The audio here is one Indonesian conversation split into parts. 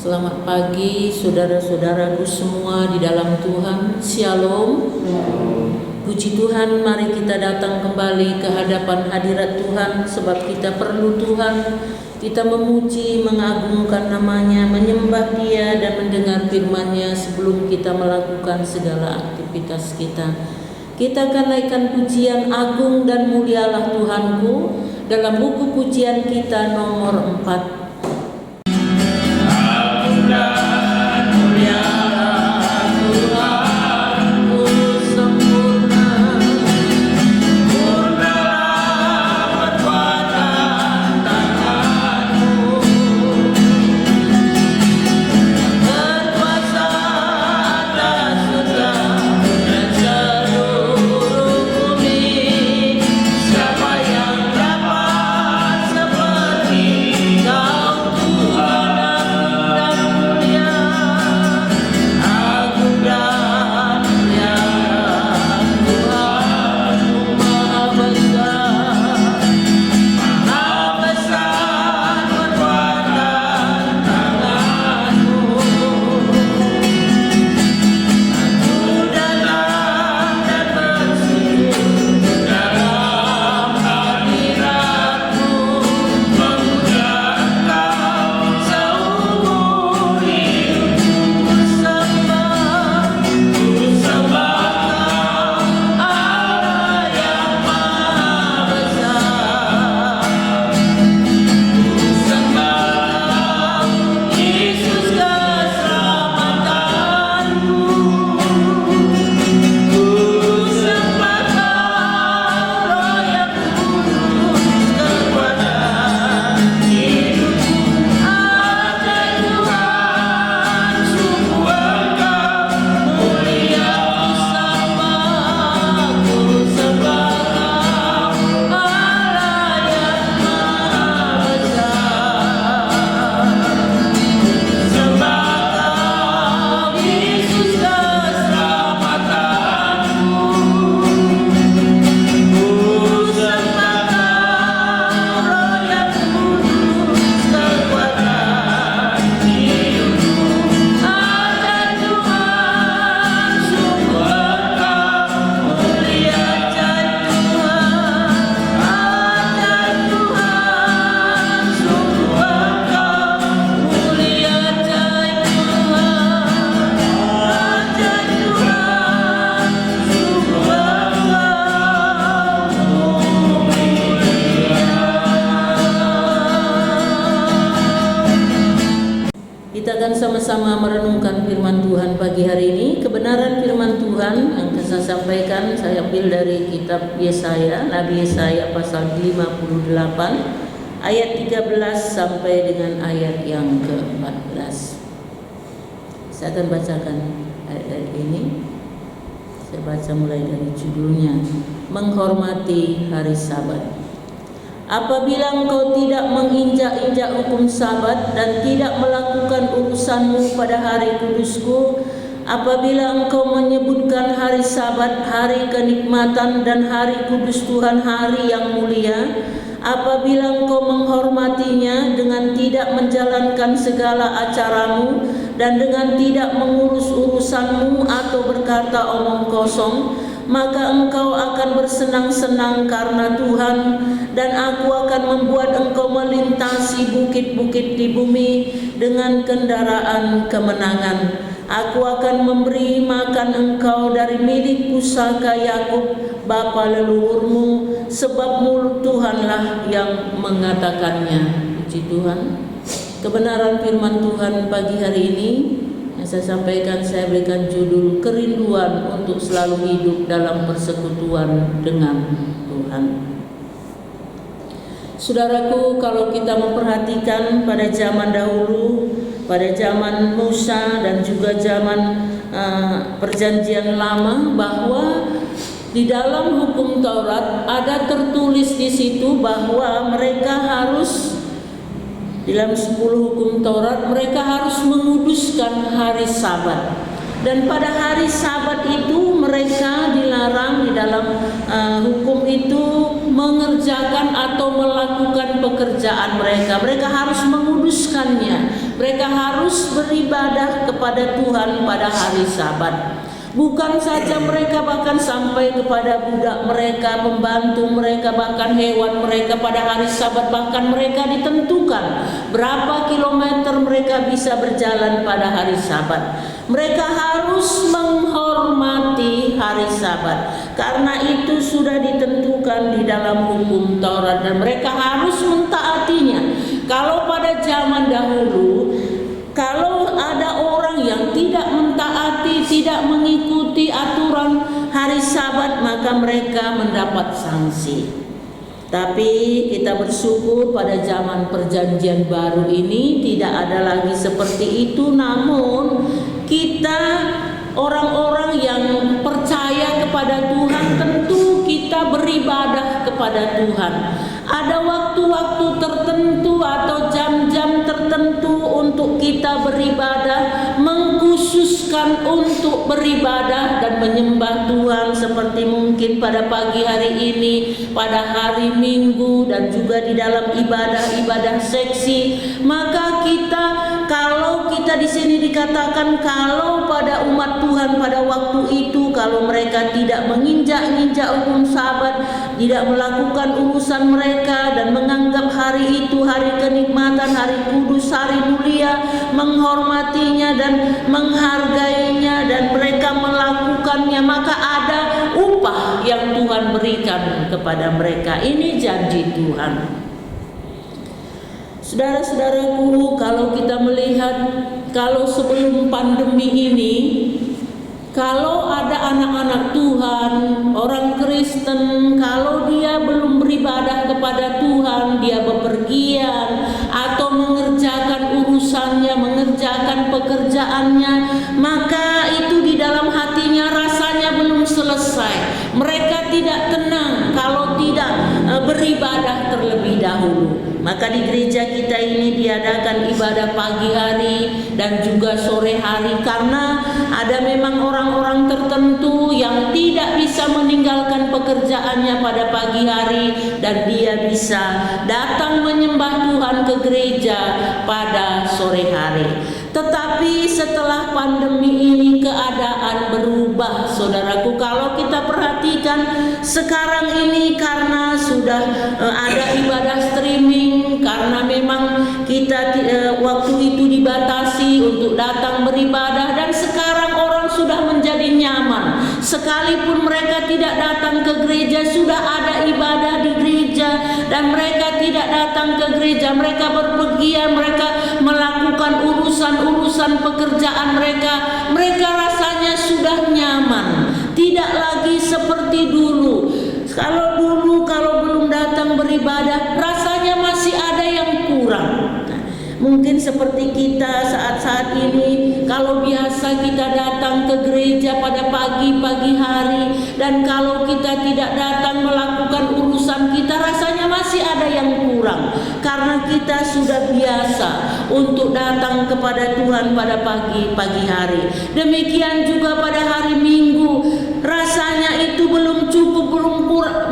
Selamat pagi saudara-saudaraku semua di dalam Tuhan. Shalom. Puji Tuhan, mari kita datang kembali ke hadapan hadirat Tuhan, sebab kita perlu Tuhan. Kita memuji, mengagungkan namanya, menyembah Dia dan mendengar firman-Nya sebelum kita melakukan segala aktivitas kita. Kita akan naikkan pujian agung dan mulialah Tuhanku dalam buku pujian kita nomor 4. Kita akan sama-sama merenungkan firman Tuhan pagi hari ini. Kebenaran firman Tuhan yang saya sampaikan saya ambil dari kitab Yesaya, Nabi Yesaya pasal 58 ayat 13 sampai dengan ayat yang ke-14. Saya akan bacakan ayat ini. Saya baca mulai dari judulnya, Menghormati Hari Sabat. Apabila engkau tidak menginjak-injak hukum Sabat dan tidak melakukan urusanmu pada hari kudusku, apabila engkau menyebutkan hari Sabat, hari kenikmatan dan hari kudus Tuhan, hari yang mulia, apabila engkau menghormatinya dengan tidak menjalankan segala acaramu dan dengan tidak mengurus urusanmu atau berkata omong kosong, maka engkau akan bersenang-senang karena Tuhan, dan aku akan membuat engkau melintasi bukit-bukit di bumi dengan kendaraan kemenangan. Aku akan memberi makan engkau dari milik pusaka Yakub bapa leluhurmu, sebab mulut Tuhanlah yang mengatakannya. Puji Tuhan. Kebenaran firman Tuhan pagi hari ini yang saya sampaikan, saya berikan judul kerinduan untuk selalu hidup dalam persekutuan dengan Tuhan. Saudaraku, kalau kita memperhatikan pada zaman dahulu, pada zaman Musa dan juga zaman perjanjian lama, bahwa di dalam hukum Taurat ada tertulis di situ bahwa mereka harus, dalam 10 hukum Taurat, mereka harus menguduskan hari Sabat. Dan pada hari Sabat itu mereka dilarang di dalam hukum itu mengerjakan atau melakukan pekerjaan mereka. Mereka harus menguduskannya. Mereka harus beribadah kepada Tuhan pada hari Sabat. Bukan saja mereka, bahkan sampai kepada budak mereka, membantu mereka, bahkan hewan mereka pada hari Sabat. Bahkan mereka ditentukan berapa kilometer mereka bisa berjalan pada hari Sabat. Mereka harus menghormati hari Sabat, karena itu sudah ditentukan di dalam hukum Taurat dan mereka harus mentaatinya. Kalau pada zaman dahulu, kalau ada orang yang tidak mentaati, tidak mengikuti aturan hari Sabat, maka mereka mendapat sanksi. Tapi kita bersyukur pada zaman perjanjian baru ini tidak ada lagi seperti itu. Namun kita orang-orang yang percaya kepada Tuhan, tentu kita beribadah kepada Tuhan. Ada waktu-waktu tertentu atau jam-jam tertentu untuk kita beribadah, mengkhususkan untuk beribadah dan menyembah Tuhan, seperti mungkin pada pagi hari ini, pada hari Minggu, dan juga di dalam ibadah-ibadah seksi. Maka kita, kalau kita di sini dikatakan kalau pada umat Tuhan pada waktu itu, kalau mereka tidak menginjak-injak hukum Sabat, tidak melakukan urusan mereka dan menganggap hari itu hari kenikmatan, hari kudus, hari mulia, menghormatinya dan menghargainya, dan mereka melakukannya, maka ada upah yang Tuhan berikan kepada mereka. Ini janji Tuhan. Saudara-saudaraku, kalau kita melihat, kalau sebelum pandemi ini, kalau ada anak-anak Tuhan, orang Kristen, kalau dia belum beribadah kepada Tuhan, dia bepergian atau mengerjakan urusannya, mengerjakan pekerjaannya, maka itu di dalam hatinya rasanya belum selesai. Mereka tidak tenang kalau tidak beribadah terlebih dahulu. Maka di gereja kita ini diadakan ibadah pagi hari dan juga sore hari, karena ada memang orang-orang tertentu yang tidak bisa meninggalkan pekerjaannya pada pagi hari dan dia bisa datang menyembah Tuhan ke gereja pada sore hari. Tetapi setelah pandemi ini keadaan berubah, saudaraku. Kalau kita perhatikan sekarang ini, karena sudah ada ibadah streaming, karena memang kita waktu itu dibatasi untuk datang beribadah, dan sekarang orang sudah menjadi nyaman. Sekalipun mereka tidak datang ke gereja, sudah ada ibadah di gereja, dan mereka tidak datang ke gereja, mereka berpergian, mereka melakukan urusan pekerjaan mereka. Mereka rasanya sudah nyaman, tidak lagi seperti dulu. Kalau dulu kalau belum datang beribadah, rasanya masih ada yang kurang. Mungkin seperti kita saat-saat ini, kalau biasa kita datang ke gereja pada pagi hari, dan kalau kita tidak datang melakukan urusan kita, rasanya masih ada yang kurang, karena kita sudah biasa untuk datang kepada Tuhan pada pagi hari. Demikian juga pada hari Minggu, rasanya itu belum cukup,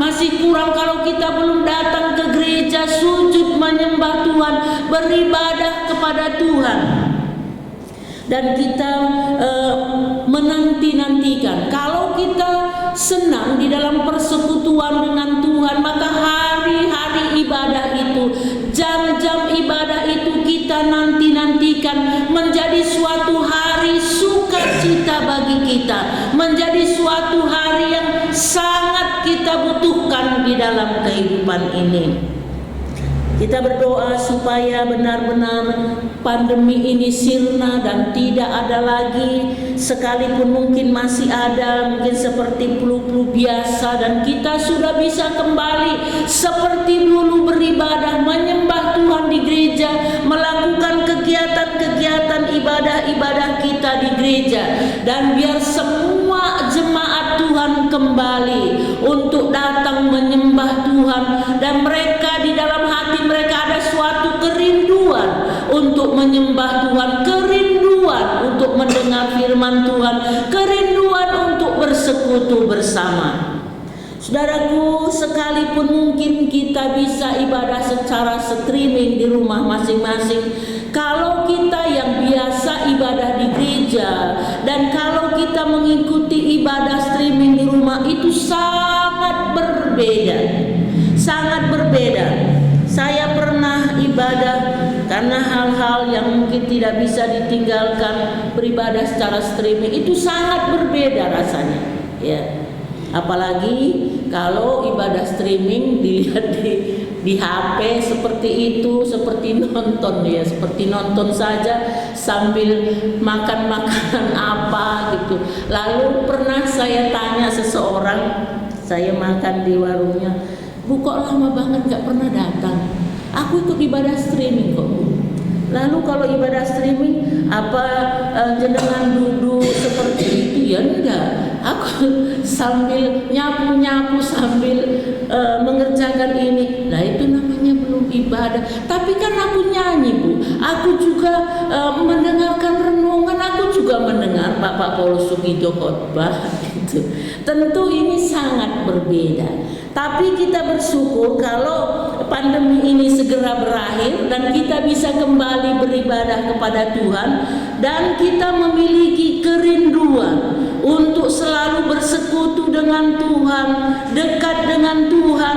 masih kurang kalau kita belum datang ke gereja, sujud menyembah Tuhan, beribadah kepada Tuhan. Dan kita menanti-nantikan, kalau kita senang di dalam persekutuan dengan Tuhan, maka hari-hari ibadah itu, jam-jam ibadah itu kita nanti-nantikan menjadi suatu hari sukacita bagi kita, menjadi suatu hari yang sangat kita butuhkan di dalam kehidupan ini. Kita berdoa supaya benar-benar pandemi ini sirna dan tidak ada lagi, sekalipun mungkin masih ada, mungkin seperti flu-flu biasa, dan kita sudah bisa kembali seperti dulu beribadah, menyembah Tuhan di gereja, melakukan kegiatan-kegiatan ibadah-ibadah kita di gereja. Dan biar semua jemaat Tuhan kembali untuk datang menyembah Tuhan, dan mereka di dalam hati mereka ada suatu kerinduan untuk menyembah Tuhan, kerinduan untuk mendengar firman Tuhan, kerinduan untuk bersekutu bersama. Saudaraku, sekalipun mungkin kita bisa ibadah secara streaming di rumah masing-masing, kalau kita yang biasa ibadah di gereja dan kalau kita mengikuti ibadah streaming di rumah, itu sangat berbeda. Sangat berbeda. Saya pernah ibadah karena hal-hal yang mungkin tidak bisa ditinggalkan, beribadah secara streaming itu sangat berbeda rasanya, ya. Apalagi kalau ibadah streaming dilihat di HP seperti itu, seperti nonton ya, seperti nonton saja sambil makan makanan apa gitu. Lalu pernah saya tanya seseorang, saya makan di warungnya, "Bu, kok lama banget gak pernah datang?" "Aku ikut ibadah streaming kok, Bu." "Lalu kalau ibadah streaming apa jenengan duduk seperti itu?" "Ya enggak, aku sambil nyapu-nyapu sambil mengerjakan ini." "Lah itu namanya belum ibadah." "Tapi kan aku nyanyi, Bu. Aku juga mendengarkan renungan, aku juga mendengar Bapak Paulus Sugito khotbah." Gitu. Tentu ini sangat berbeda. Tapi kita bersyukur kalau pandemi ini segera berakhir dan kita bisa kembali beribadah kepada Tuhan, dan kita memiliki kerinduan untuk selalu bersekutu dengan Tuhan, dekat dengan Tuhan,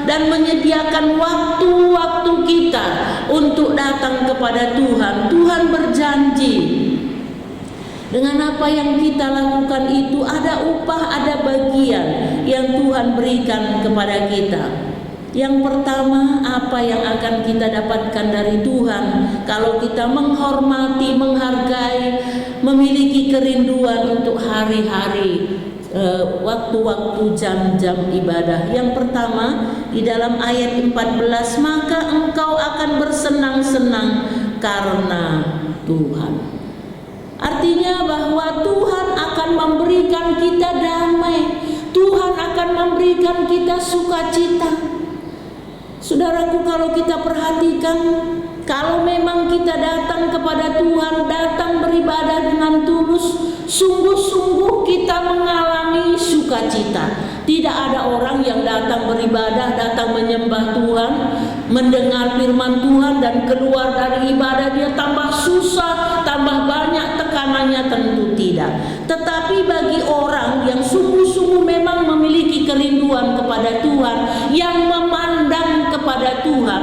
dan menyediakan waktu-waktu kita untuk datang kepada Tuhan. Tuhan berjanji, dengan apa yang kita lakukan itu ada upah, ada bagian yang Tuhan berikan kepada kita. Yang pertama, apa yang akan kita dapatkan dari Tuhan kalau kita menghormati, menghargai, memiliki kerinduan untuk hari-hari, waktu-waktu, jam-jam ibadah. Yang pertama, di dalam ayat 14, "Maka engkau akan bersenang-senang karena Tuhan." Artinya bahwa Tuhan akan memberikan kita damai, Tuhan akan memberikan kita sukacita. Saudaraku, kalau kita perhatikan, kalau memang kita datang kepada Tuhan, datang beribadah dengan tulus, sungguh-sungguh kita mengalami sukacita. Tidak ada orang yang datang beribadah, datang menyembah Tuhan, mendengar firman Tuhan, dan keluar dari ibadah dia tambah susah, tambah banyak tekanannya. Tentu tidak. Tetapi bagi orang yang sungguh-sungguh memang memiliki kerinduan kepada Tuhan, yang memandang kepada Tuhan,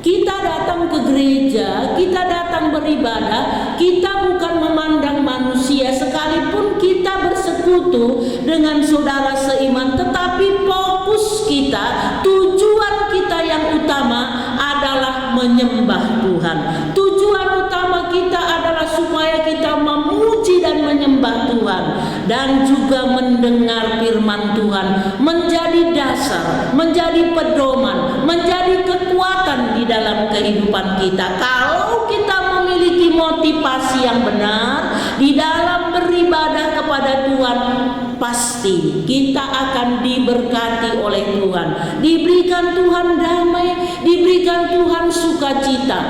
kita datang ke gereja, kita datang beribadah, kita bukan memandang manusia, sekalipun kita bersekutu dengan saudara seiman, tetapi fokus kita, tujuan kita yang utama adalah menyembah Tuhan. Tujuan utama kita adalah supaya kita memuji dan menyembah Tuhan, dan juga mendengar firman Tuhan menjadi dasar, menjadi pedoman, menjadi kekuatan di dalam kehidupan kita. Kalau kita memiliki motivasi yang benar di dalam beribadah kepada Tuhan, pasti kita akan diberkati oleh Tuhan, diberikan Tuhan damai, diberikan Tuhan sukacita.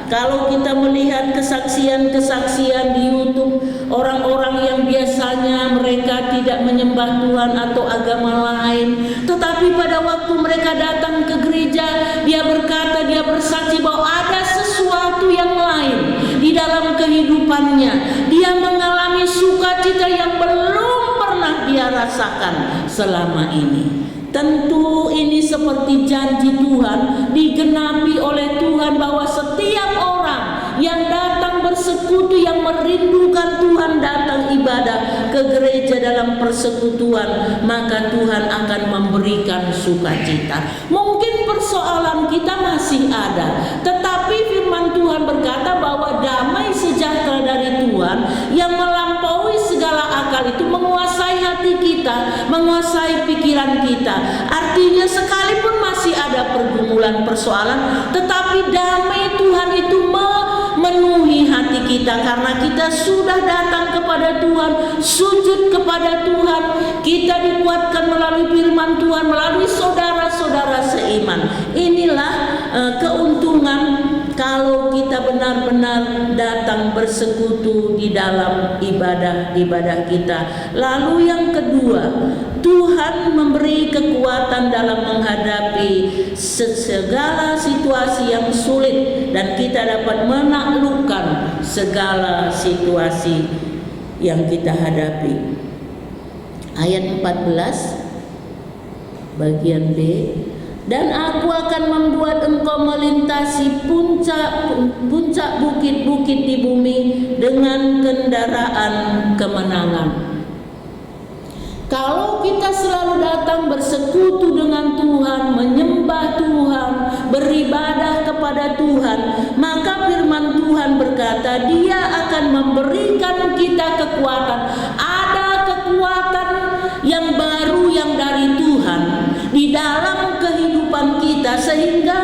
Kalau kita melihat kesaksian-kesaksian di YouTube, orang-orang yang biasanya mereka tidak menyembah Tuhan atau agama lain, tetapi pada waktu mereka datang ke gereja, dia berkata, dia bersaksi bahwa ada sesuatu yang lain di dalam kehidupannya. Dia mengalami sukacita yang belum pernah dia rasakan selama ini. Tentu ini seperti janji Tuhan, digenapi oleh Tuhan, bahwa setiap orang yang datang bersekutu, yang merindukan Tuhan, datang ibadah ke gereja dalam persekutuan, maka Tuhan akan memberikan sukacita. Mungkin persoalan kita masih ada, tetapi firman Tuhan berkata bahwa damai sejahtera dari Tuhan yang melampaui segala akal itu menguasai hati kita, menguasai pikiran kita. Artinya sekalipun masih ada pergumulan, persoalan, tetapi damai Tuhan itu memenuhi hati kita, karena kita sudah datang kepada Tuhan, sujud kepada Tuhan, kita dikuatkan melalui firman Tuhan, melalui saudara-saudara seiman. Inilah keuntungan kalau kita benar-benar datang bersekutu di dalam ibadah kita. Lalu yang kedua, Tuhan memberi kekuatan dalam menghadapi segala situasi yang sulit dan kita dapat menaklukkan segala situasi yang kita hadapi. Ayat 14 bagian B, dan aku akan membuat engkau melintasi puncak bukit-bukit di bumi dengan kendaraan kemenangan. Kalau kita selalu datang bersekutu dengan Tuhan, menyembah Tuhan, beribadah kepada Tuhan, maka firman Tuhan berkata, Dia akan memberikan kita kekuatan. Ada kekuatan yang baru yang dari Tuhan di dalam kehidupan kita, sehingga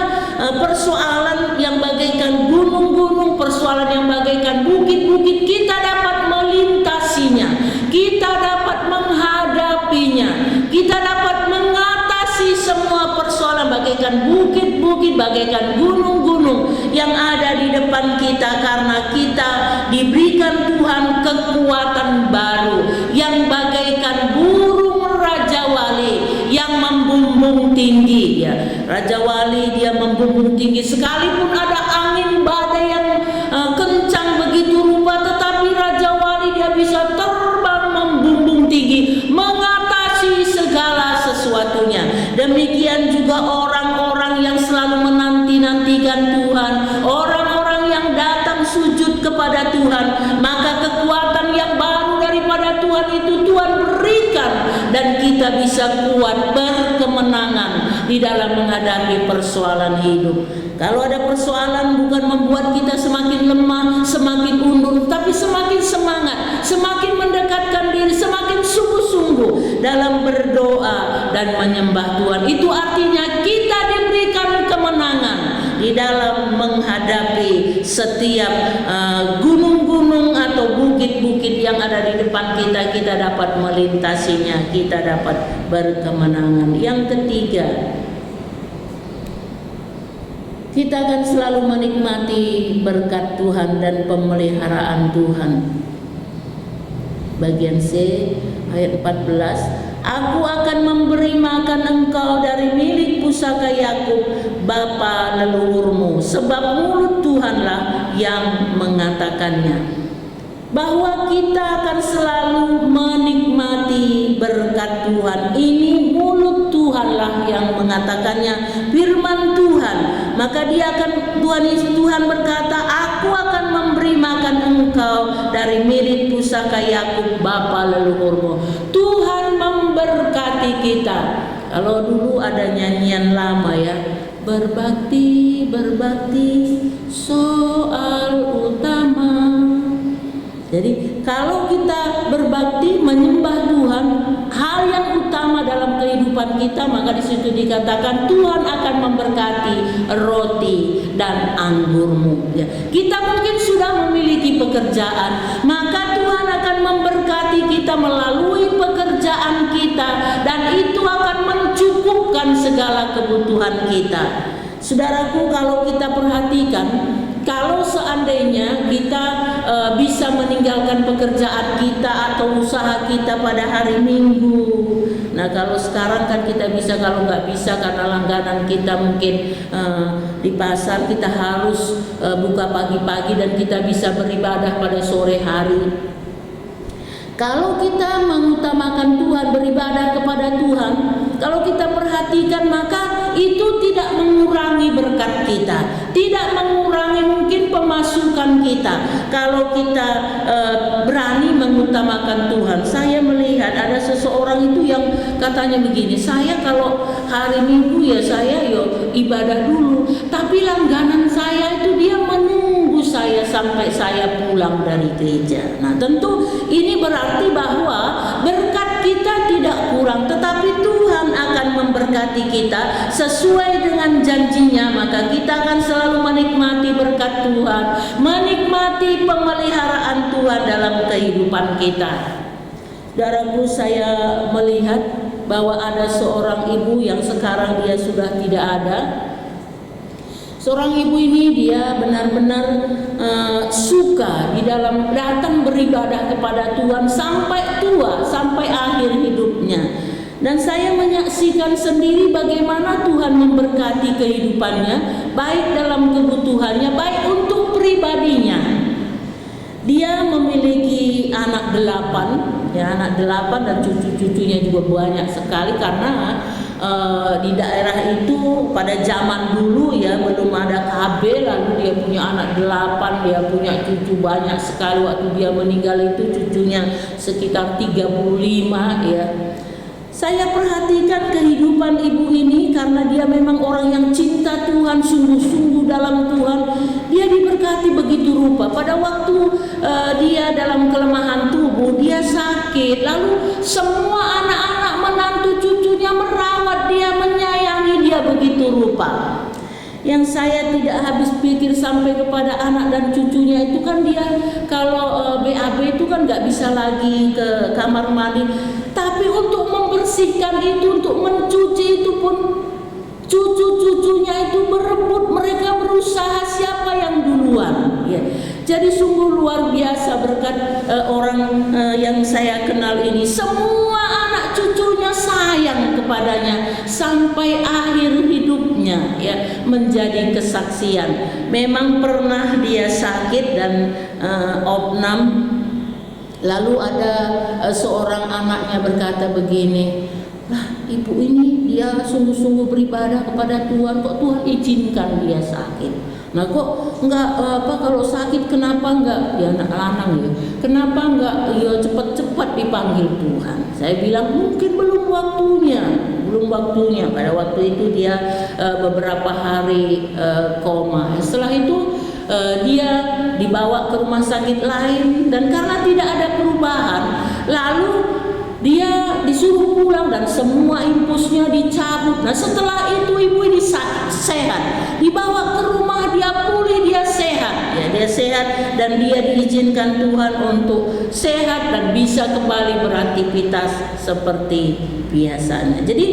persoalan yang bagaikan gunung-gunung, persoalan yang bagaikan bukit-bukit, kita dapat melintasinya, kita dapat menghadapinya, kita dapat mengatasi semua persoalan bagaikan bukit-bukit, bagaikan gunung-gunung yang ada di depan kita, karena kita diberikan Tuhan kekuatan baru yang bagaikan burung Raja Wali yang membumbung tinggi, ya. Raja Wali dia membumbung tinggi, sekalipun ada angin badai yang kencang begitu rupa, tetapi Raja Wali dia bisa terbang membumbung tinggi, mengatasi segala sesuatunya. Demikian juga orang-orang yang selalu menanti-nantikan Tuhan, orang-orang yang datang sujud kepada Tuhan, maka kekuatan yang baru daripada Tuhan itu Tuhan berikan, dan kita bisa kuat berkemenangan di dalam menghadapi persoalan hidup. Kalau ada persoalan bukan membuat kita semakin lemah, semakin undur, tapi semakin semangat, semakin mendekatkan diri, semakin sungguh-sungguh dalam berdoa dan menyembah Tuhan. Itu artinya kita diberikan kemenangan di dalam menghadapi setiap gunung-gunung atau bukit-bukit yang ada di depan kita. Kita dapat melintasinya, kita dapat berkemenangan. Yang ketiga, kita akan selalu menikmati berkat Tuhan dan pemeliharaan Tuhan. Bagian C ayat 14, Aku akan memberi makan engkau dari milik pusaka Yakub bapa leluhurmu, sebab mulut Tuhanlah yang mengatakannya. Bahwa kita akan selalu menikmati berkat Tuhan. Ini mulut Tuhanlah yang mengatakannya, firman Tuhan. Maka Tuhan berkata, Aku akan memberi makan engkau dari milik pusaka Yakub bapa leluhurmu. Tuhan memberkati kita. Kalau dulu ada nyanyian lama, ya, berbakti soal utama. Jadi kalau kita berbakti menyembah Tuhan, hal yang utama dalam kehidupan kita, maka di situ dikatakan Tuhan akan memberkati roti dan anggurmu. Ya. Kita mungkin sudah memiliki pekerjaan, maka Tuhan akan memberkati kita melalui pekerjaan kita, dan itu akan mencukupkan segala kebutuhan kita. Saudaraku, kalau kita perhatikan, kalau seandainya kita bisa meninggalkan pekerjaan kita atau usaha kita pada hari Minggu. Nah, kalau sekarang kan kita bisa, kalau nggak bisa karena langganan kita mungkin di pasar, kita harus buka pagi-pagi dan kita bisa beribadah pada sore hari. Kalau kita mengutamakan Tuhan, beribadah kepada Tuhan, kalau kita perhatikan, maka itu tidak mengurangi berkat kita, tidak mengurangi mungkin pemasukan kita. Kalau kita berani mengutamakan Tuhan. Saya melihat ada seseorang itu yang katanya begini, saya kalau hari Minggu ya saya ibadah dulu, tapi langganan saya itu dia menunggu saya sampai saya pulang dari gereja. Nah, tentu ini berarti bahwa berkat kita tidak kurang, tetapi Tuhan akan memberkati kita sesuai dengan janjinya. Maka kita akan selalu menikmati berkat Tuhan, menikmati pemeliharaan Tuhan dalam kehidupan kita. Saudaraku, saya melihat bahwa ada seorang ibu yang sekarang dia sudah tidak ada. Seorang ibu ini dia benar-benar suka di dalam datang beribadah kepada Tuhan sampai tua, sampai akhir hidupnya. Dan saya menyaksikan sendiri bagaimana Tuhan memberkati kehidupannya, baik dalam kebutuhannya, baik untuk pribadinya. Dia memiliki anak 8, ya anak 8 dan cucu-cucunya juga banyak sekali karena di daerah itu pada zaman dulu ya belum ada KB, lalu dia punya anak 8, dia punya cucu banyak sekali. Waktu dia meninggal itu cucunya sekitar 35 ya. Saya perhatikan kehidupan ibu ini karena dia memang orang yang cinta Tuhan, sungguh-sungguh dalam Tuhan. Dia diberkati begitu rupa. Pada waktu dia dalam kelemahan tubuh, dia sakit. Lalu semua anak-anak menantu cucunya merawat dia, menyayangi dia begitu rupa. Yang saya tidak habis pikir sampai kepada anak dan cucunya itu kan dia kalau BAB itu kan nggak bisa lagi ke kamar mandi, tapi untuk membersihkan itu, untuk mencuci itu pun cucu-cucunya itu berebut, mereka berusaha siapa yang duluan ya. Jadi sungguh luar biasa berkat orang yang saya kenal ini. Semua anak cucunya sayang kepadanya sampai akhir hidupnya ya, menjadi kesaksian. Memang pernah dia sakit dan opnam. Lalu ada seorang anaknya berkata begini, "Lah, ibu ini dia sungguh-sungguh beribadah kepada Tuhan, kok Tuhan izinkan dia sakit? Nah kok enggak kalau sakit kenapa enggak ya anak lanang ya? Kenapa enggak ya cepat-cepat dipanggil Tuhan?" Saya bilang mungkin belum waktunya. Pada waktu itu dia beberapa hari koma. Setelah itu dia dibawa ke rumah sakit lain dan karena tidak ada perubahan, lalu dia disuruh pulang dan semua impusnya dicabut. Nah setelah itu ibu ini sehat, dibawa ke rumah, dia pulih, dia sehat ya, dia sehat dan dia diizinkan Tuhan untuk sehat dan bisa kembali beraktivitas seperti biasanya. Jadi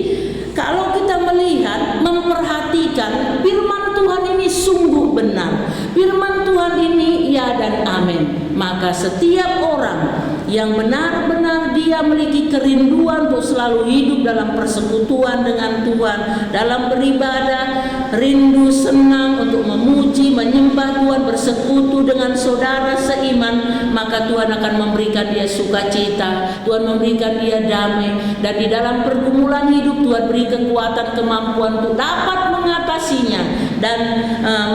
kalau kita melihat, memperhatikan firman Tuhan ini sungguh benar. Firman Tuhan ini ya dan amin. Maka setiap orang yang benar-benar dia memiliki kerinduan untuk selalu hidup dalam persekutuan dengan Tuhan, dalam beribadah, rindu senang untuk memuji, menyembah Tuhan, bersekutu dengan saudara seiman, maka Tuhan akan memberikan dia sukacita, Tuhan memberikan dia damai, dan di dalam pergumulan hidup Tuhan beri kekuatan, kemampuan untuk dapat mengatasinya dan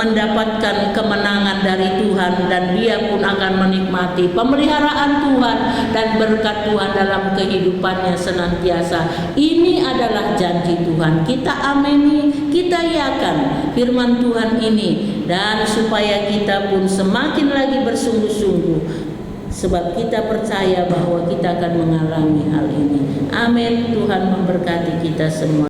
mendapatkan kemenangan dari Tuhan, dan dia pun akan menikmati pemeliharaan Tuhan dan berkat Tuhan dalam kehidupannya senantiasa. Ini adalah janji Tuhan. Kita amini, kita iakan firman Tuhan ini, dan supaya kita pun semakin lagi bersungguh-sungguh, sebab kita percaya bahwa kita akan mengalami hal ini. Amin. Tuhan memberkati kita semua.